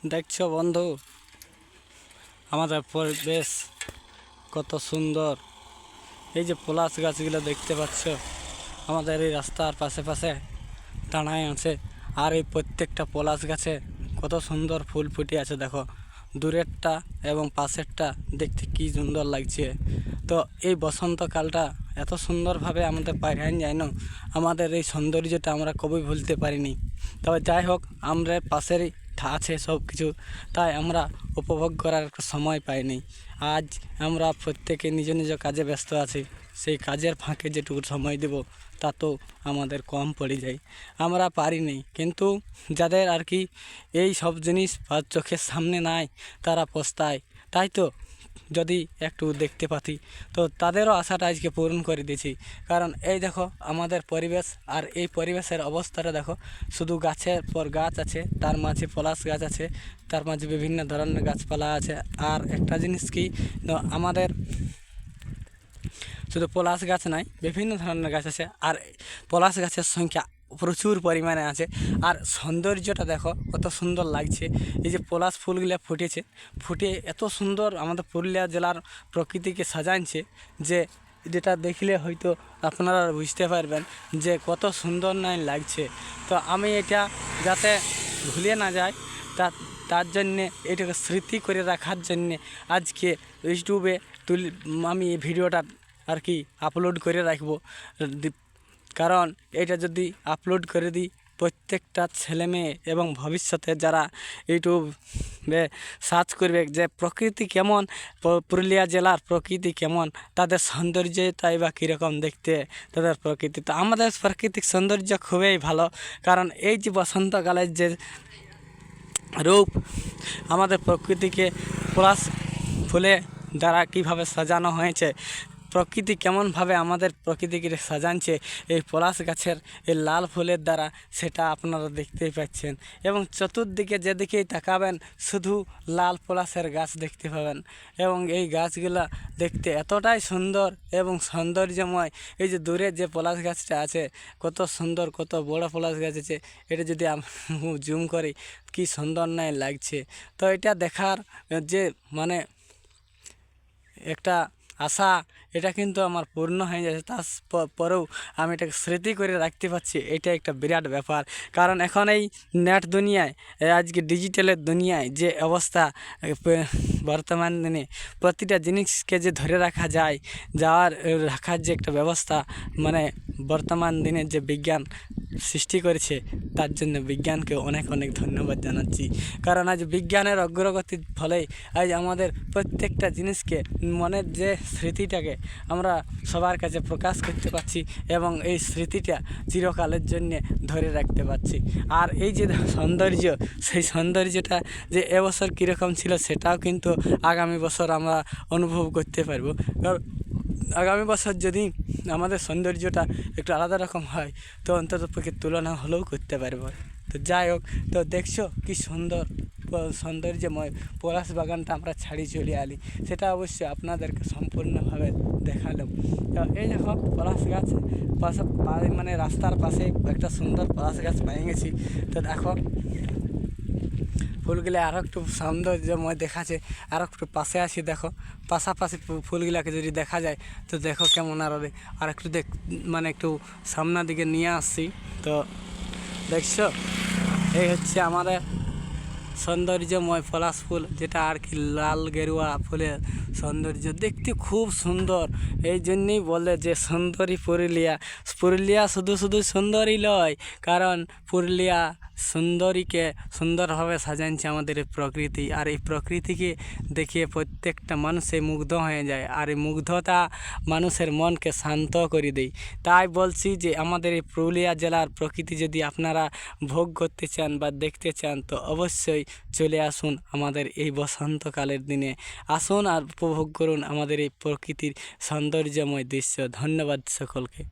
দেখছো বন্ধু, আমাদের পরিবেশ কত সুন্দর। এই যে পলাশ গাছগুলো দেখতে পাচ্ছ, আমাদের এই রাস্তার পাশে পাশে দাঁড়ায় আছে। আর এই প্রত্যেকটা পলাশ গাছে কত সুন্দর ফুল ফুটে আছে দেখো, দূরেরটা এবং পাশেরটা দেখতে কি সুন্দর লাগছে। তো এই বসন্তকালটা এত সুন্দরভাবে আমাদের পাইরান যায় না, আমাদের এই সৌন্দর্যটা আমরা কবে ভুলতে পারিনি। তবে যাই হোক, আমরা পাশেরই আছে সব কিছু, তাই আমরা উপভোগ করার একটা সময় পাইনি। আজ আমরা প্রত্যেকে নিজ নিজ কাজে ব্যস্ত আছি, সেই কাজের ফাঁকে যেটুকু সময় দেব তা তো আমাদের কম পড়ে যায়, আমরা পারিনি। কিন্তু যাদের আর কি এই সব জিনিস চোখের সামনে নাই, তারা পস্তায়। তাই তো যদি একটু দেখতে পাতি, তো তাদেরও আশাটা আজকে পূরণ করে দিয়েছি। কারণ এই দেখো আমাদের পরিবেশ, আর এই পরিবেশের অবস্থাটা দেখো, শুধু গাছের পর গাছ আছে, তার মাঝে পলাশ গাছ আছে, তার মাঝে বিভিন্ন ধরনের গাছপালা আছে। আর একটা জিনিস কি, আমাদের শুধু পলাশ গাছ নাই, বিভিন্ন ধরনের গাছ আছে। আর পলাশ গাছের সংখ্যা প্রচুর পরিমাণে আছে। আর সৌন্দর্যটা দেখো কত সুন্দর লাগছে। এই যে পলাশ ফুলগুলো ফুটে এত সুন্দর আমাদের পুরুলিয়া জেলার প্রকৃতিকে সাজাচ্ছে, যে যেটা দেখলে হয়তো আপনারা বুঝতে পারবেন যে কত সুন্দর নাই লাগছে। তো আমি এটা যাতে ভুলে না যায়, তার জন্যে এটাকে স্মৃতি করে রাখার জন্যে আজকে ইউটিউবে আমি এই ভিডিওটা আর কি আপলোড করে রাখবো। কারণ এটা যদি আপলোড করে দিই, প্রত্যেকটা ছেলে মেয়ে এবং ভবিষ্যতে যারা ইউটিউবে সার্চ করবে যে প্রকৃতি কেমন, পুরুলিয়া জেলার প্রকৃতি কেমন, তাদের সৌন্দর্যটাই বা কীরকম দেখতে তাদের প্রকৃতি। তো আমাদের প্রাকৃতিক সৌন্দর্য খুবই ভালো। কারণ এই যে বসন্তকালের যে রূপ, আমাদের প্রকৃতিকে পলাশ ফুলে দ্বারা কীভাবে সাজানো হয়েছে, প্রকৃতি কেমনভাবে আমাদের প্রকৃতিকে সাজাচ্ছে এই পলাশ গাছের এই লাল ফুলের দ্বারা, সেটা আপনারা দেখতেই পাচ্ছেন। এবং চতুর্দিকে যেদিকেই তাকাবেন শুধু লাল পলাশের গাছ দেখতে পাবেন। এবং এই গাছগুলা দেখতে এতটাই সুন্দর এবং সৌন্দর্যময়। এই যে দূরে যে পলাশ গাছটা আছে, কত সুন্দর, কত বড় পলাশ গাছ আছে, এটা যদি জুম করি কি সুন্দর নাই লাগছে। তো এটা দেখার যে মানে একটা আশা, এটা কিন্তু আমার পূর্ণ হয়ে যাচ্ছে। তারপরেও আমি এটাকে স্মৃতি করে রাখতে পারছি, এটা একটা বিরাট ব্যাপার। কারণ এখন এই নেট দুনিয়ায়, আজকে ডিজিটালের দুনিয়ায় যে অবস্থা, বর্তমান দিনে প্রতিটা জিনিসকে যে ধরে রাখা যায়, রাখার যে একটা ব্যবস্থা, মানে বর্তমান দিনের যে বিজ্ঞান সৃষ্টি করেছে, তার জন্য বিজ্ঞানকে অনেক অনেক ধন্যবাদ জানাচ্ছি। কারণ আজ বিজ্ঞানের অগ্রগতির ফলে আজ আমাদের প্রত্যেকটা জিনিসকে, মনের যে স্মৃতিটাকে আমরা সবার কাছে প্রকাশ করতে পারছি, এবং এই স্মৃতিটা চিরকালের জন্য ধরে রাখতে পারছি। আর এই যে সৌন্দর্য, সেই সৌন্দর্যটা যে এবছর কীরকম ছিল, সেটাও কিন্তু আগামী বছর আমরা অনুভব করতে পারবো। কারণ আগামী বছর যদি আমাদের সৌন্দর্যটা একটু আলাদা রকম হয়, তো অন্তত পক্ষে তুলনা হলেও করতে পারবো। তো যাই হোক, তো দেখছো কি সুন্দর সৌন্দর্যময় পলাশ বাগানটা আমরা ছাড়ি চলে আলি, সেটা অবশ্যই আপনাদেরকে সম্পূর্ণভাবে দেখালাম। তো এই দেখো পলাশ গাছ পাশে, মানে রাস্তার পাশে একটা সুন্দর পলাশ গাছ পেয়ে গেছি। তো দেখো ফুলগুলো আরও একটু সৌন্দর্যময় দেখাচ্ছে। আরও একটু পাশে আসি, দেখো পাশাপাশি ফুলগুলোকে যদি দেখা যায়, তো দেখো কেমন আর একটু মানে একটু সামনের দিকে নিয়ে আসছি। তো দেখছো, এই হচ্ছে আমাদের সৌন্দর্যময় পলাশ ফুল, যেটা আর কি লাল গেরুয়া ফুলের সৌন্দর্য দেখতে খুব সুন্দর। এই জন্যেই বলে যে সুন্দরী পুরুলিয়া শুধু শুধু সুন্দরই লয়, কারণ পুরুলিয়া সুন্দরীকে সুন্দরভাবে সাজাচ্ছে আমাদের এই প্রকৃতি। আর এই প্রকৃতিকে দেখে প্রত্যেকটা মানুষে মুগ্ধ হয়ে যায়, আর এই মুগ্ধতা মানুষের মনকে শান্ত করে দেয়। তাই বলছি যে আমাদের এই পুরুলিয়া জেলার প্রকৃতি যদি আপনারা ভোগ করতে চান বা দেখতে চান, তো অবশ্যই চলে আসুন আমাদের এই বসন্তকালের দিনে। আসুন আর উপভোগ করুন আমাদের এই প্রকৃতির সৌন্দর্যময় দৃশ্য। ধন্যবাদ সকলকে।